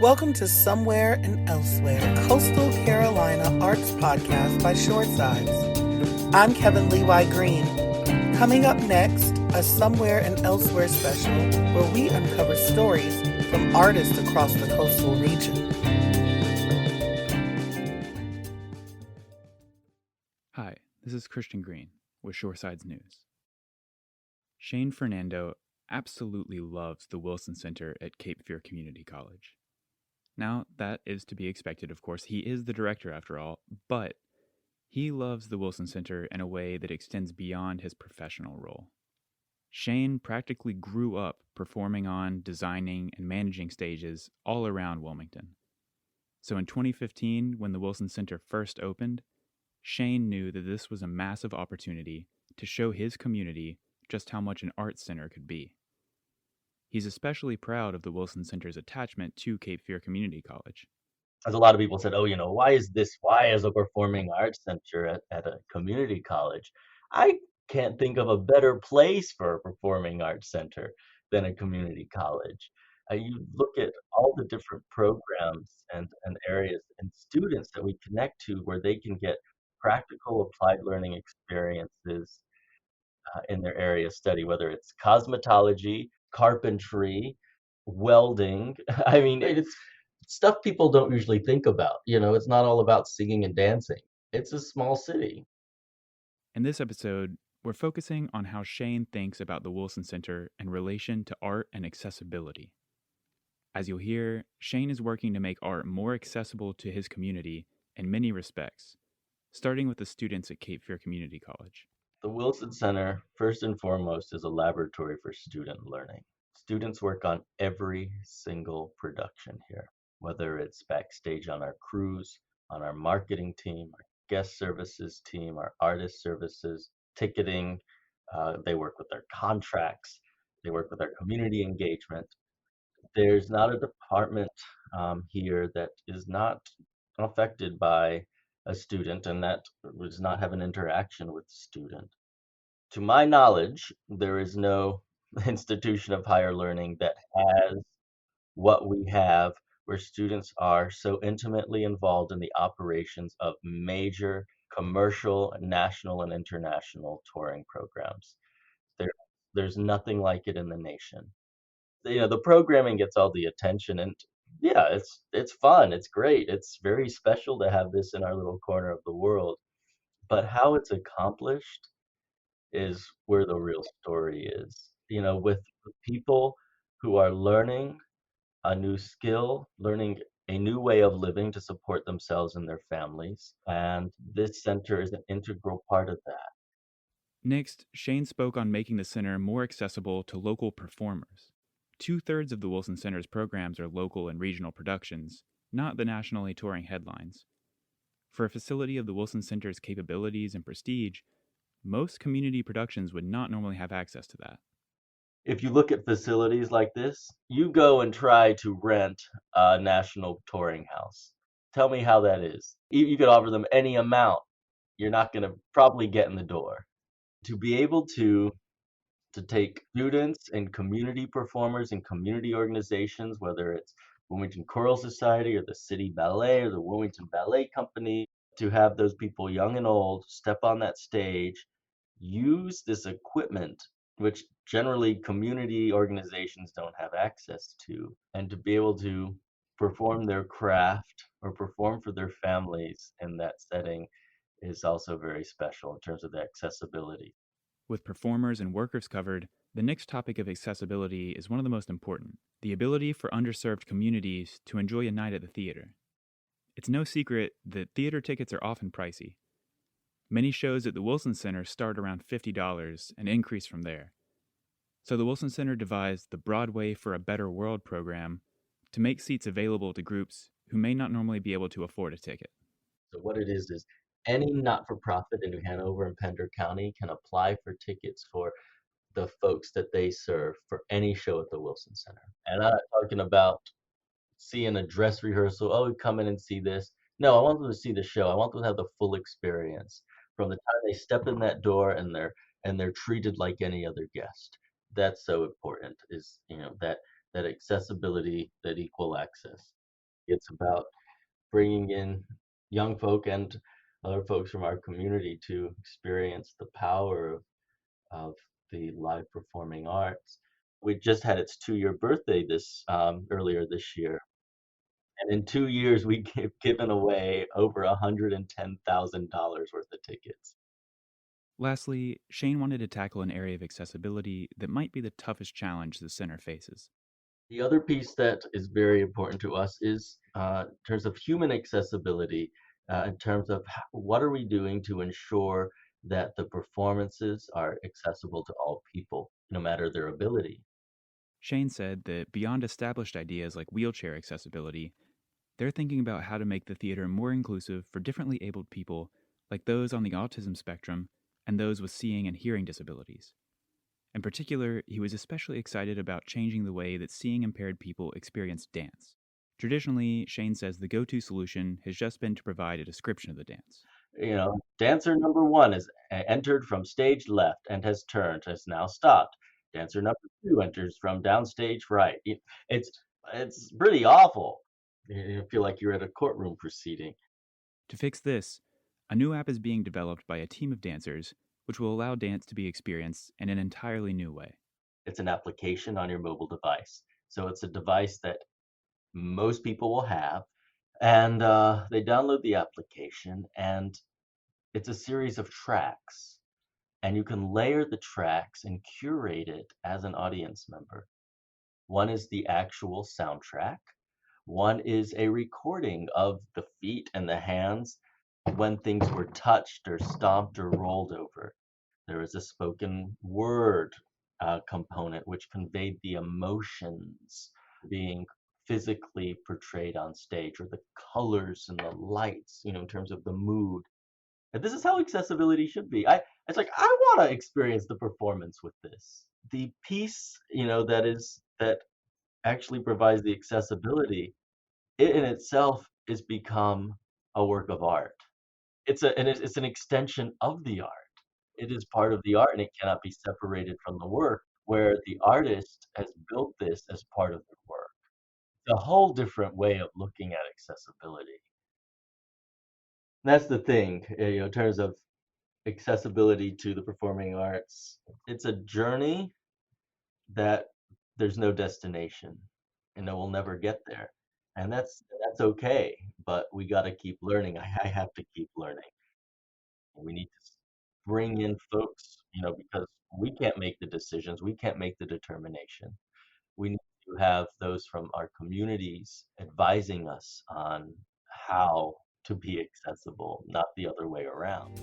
Welcome to Somewhere and Elsewhere, Coastal Carolina Arts Podcast by Shoresides. I'm Kevin Levi Green. Coming up next, a Somewhere and Elsewhere special where we uncover stories from artists across the coastal region. Hi, this is Christian Green with Shoresides News. Shane Fernando absolutely loves the Wilson Center at Cape Fear Community College. Now, that is to be expected, of course. He is the director, after all, but he loves the Wilson Center in a way that extends beyond his professional role. Shane practically grew up performing on, designing, and managing stages all around Wilmington. So in 2015, when the Wilson Center first opened, Shane knew that this was a massive opportunity to show his community just how much an arts center could be. He's especially proud of the Wilson Center's attachment to Cape Fear Community College. As a lot of people said, why is a performing arts center at a community college? I can't think of a better place for a performing arts center than a community college. You look at all the different programs and areas and students that we connect to where they can get practical applied learning experiences in their area of study, whether it's cosmetology, carpentry, welding. I mean, it's stuff people don't usually think about. It's not all about singing and dancing. It's a small city. In this episode, we're focusing on how Shane thinks about the Wilson Center in relation to art and accessibility. As you'll hear, Shane is working to make art more accessible to his community in many respects, starting with the students at Cape Fear Community College. The Wilson Center, first and foremost, is a laboratory for student learning. Students work on every single production here, whether it's backstage on our crews, on our marketing team, our guest services team, our artist services, ticketing. They work with our contracts. They work with our community engagement. There's not a department here that is not affected by a student and that does not have an interaction with the student. To my knowledge, there is no institution of higher learning that has what we have, where students are so intimately involved in the operations of major commercial, national, and international touring programs. There's nothing like it in the nation. The programming gets all the attention, and yeah, it's fun, it's great, it's very special to have this in our little corner of the world. But how it's accomplished is where the real story is. With people who are learning a new skill, learning a new way of living to support themselves and their families. And this center is an integral part of that. Next, Shane spoke on making the center more accessible to local performers. 2/3 of the Wilson Center's programs are local and regional productions, not the nationally touring headlines. For a facility of the Wilson Center's capabilities and prestige, most community productions would not normally have access to that. If you look at facilities like this, you go and try to rent a national touring house. Tell me how that is. You could offer them any amount. You're not going to probably get in the door. To be able to take students and community performers and community organizations, whether it's Wilmington Choral Society or the City Ballet or the Wilmington Ballet Company, to have those people young and old step on that stage, use this equipment, which generally community organizations don't have access to, and to be able to perform their craft or perform for their families in that setting is also very special in terms of the accessibility. With performers and workers covered, the next topic of accessibility is one of the most important: the ability for underserved communities to enjoy a night at the theater. It's no secret that theater tickets are often pricey. Many shows at the Wilson Center start around $50 and increase from there. So the Wilson Center devised the Broadway for a Better World program to make seats available to groups who may not normally be able to afford a ticket. So what it is any not-for-profit in New Hanover and Pender County can apply for tickets for the folks that they serve for any show at the Wilson Center. And I'm not talking about seeing a dress rehearsal. Oh, come in and see this. No, I want them to see the show. I want them to have the full experience from the time they step in that door and they're treated like any other guest. That's so important, is that accessibility, that equal access. It's about bringing in young folk and other folks from our community to experience the power of the live performing arts. We just had its 2-year birthday this earlier this year, and in 2 years we given away over $110,000 worth of tickets. Lastly, Shane wanted to tackle an area of accessibility that might be the toughest challenge the center faces. The other piece that is very important to us is in terms of human accessibility, in terms of what are we doing to ensure that the performances are accessible to all people, no matter their ability. Shane said that beyond established ideas like wheelchair accessibility, they're thinking about how to make the theater more inclusive for differently abled people, like those on the autism spectrum and those with seeing and hearing disabilities. In particular, he was especially excited about changing the way that seeing impaired people experience dance. Traditionally, Shane says the go-to solution has just been to provide a description of the dance. Dancer number 1 is entered from stage left and has turned, has now stopped. Dancer number 2 enters from downstage right. It's pretty awful. You feel like you're at a courtroom proceeding. To fix this, a new app is being developed by a team of dancers, which will allow dance to be experienced in an entirely new way. It's an application on your mobile device. So it's a device that most people will have, and they download the application, and it's a series of tracks, and you can layer the tracks and curate it as an audience member. One is the actual soundtrack. One is a recording of the feet and the hands when things were touched or stomped or rolled over. There is a spoken word component which conveyed the emotions being physically portrayed on stage, or the colors and the lights, in terms of the mood. And this is how accessibility should be. It's like I want to experience the performance with this. The piece, that actually provides the accessibility, it in itself is become a work of art. It's an extension of the art. It is part of the art, and it cannot be separated from the work, where the artist has built this as part of their work. It's a whole different way of looking at accessibility. That's the thing, in terms of accessibility to the performing arts. It's a journey that there's no destination, and we'll never get there. And that's okay, but we got to keep learning. I have to keep learning. We need to bring in folks, because we can't make the decisions, we can't make the determination. We need to have those from our communities advising us on how to be accessible, not the other way around.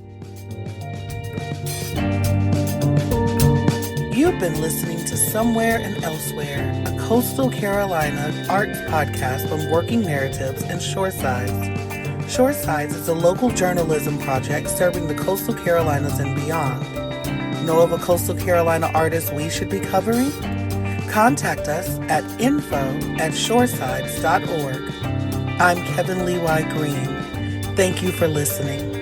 You've been listening to Somewhere and Elsewhere, a Coastal Carolina arts podcast on working narratives and Shoresides. Shoresides is a local journalism project serving the Coastal Carolinas and beyond. Know of a Coastal Carolina artist we should be covering? Contact us at info@shoresides.org. I'm Kevin Levi Green. Thank you for listening.